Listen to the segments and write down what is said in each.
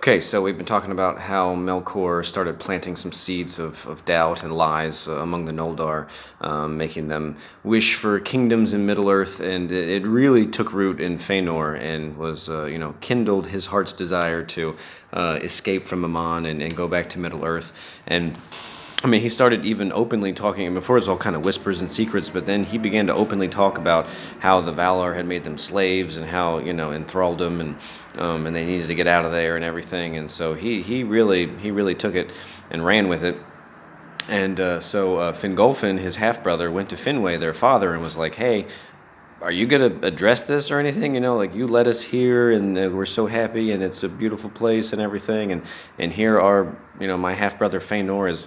Okay, so we've been talking about how Melkor started planting some seeds of doubt and lies among the Noldor, making them wish for kingdoms in Middle Earth, and it really took root in Feanor and was, kindled his heart's desire to escape from Aman and go back to Middle Earth. And I mean, he started even openly talking, and before it was all kind of whispers and secrets, but then he began to openly talk about how the Valar had made them slaves and how, enthralled them, and they needed to get out of there and everything. And so he really took it and ran with it. And so Fingolfin, his half-brother, went to Finwë, their father, and was like, hey, are you going to address this or anything? You led us here, and we're so happy, and it's a beautiful place and everything. And here are, my half-brother Feanor is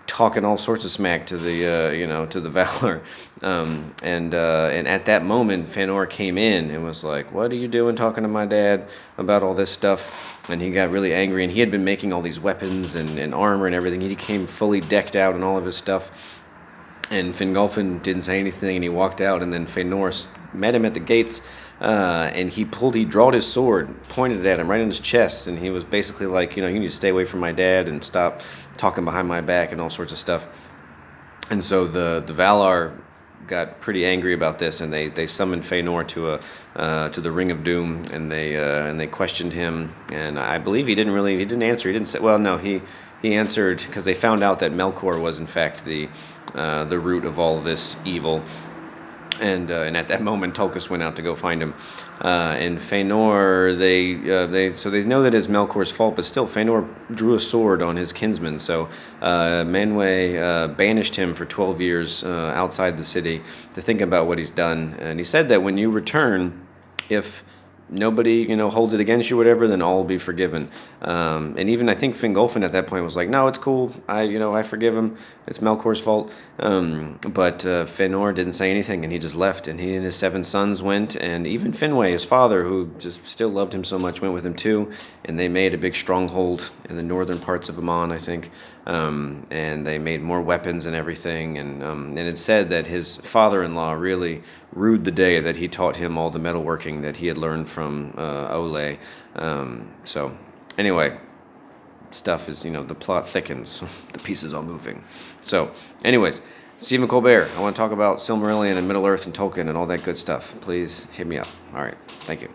talking all sorts of smack to the to the Valar, and at that moment Feanor came in and was like, "What are you doing talking to my dad about all this stuff?" And he got really angry, and he had been making all these weapons and armor and everything. He came fully decked out and all of his stuff. And Fingolfin didn't say anything, and he walked out, and then Feanor met him at the gates, and he drawed his sword, pointed it at him right in his chest, and he was basically like, you need to stay away from my dad and stop talking behind my back and all sorts of stuff. And so the Valar got pretty angry about this, and they summoned Feanor to the Ring of Doom, and they questioned him, and I believe he didn't answer. He didn't say, well, no, he answered because they found out that Melkor was in fact the root of all this evil. And at that moment, Tulkas went out to go find him. And Feanor, they know that it's Melkor's fault, but still, Feanor drew a sword on his kinsman. So Manwë banished him for 12 years outside the city to think about what he's done. And he said that when you return, if nobody, holds it against you, whatever, then all will be forgiven. And even I think Fingolfin at that point was like, no, it's cool. I forgive him. It's Melkor's fault. But Feanor didn't say anything, and he just left. And he and his 7 sons went, and even Finwë, his father, who just still loved him so much, went with him too. And they made a big stronghold in the northern parts of Aman, I think. And they made more weapons and everything. And it said that his father-in-law really rued the day that he taught him all the metalworking that he had learned from Olé. So anyway, stuff is, the plot thickens, the pieces are moving. So anyways, Stephen Colbert, I want to talk about Silmarillion and Middle Earth and Tolkien and all that good stuff. Please hit me up. All right, thank you.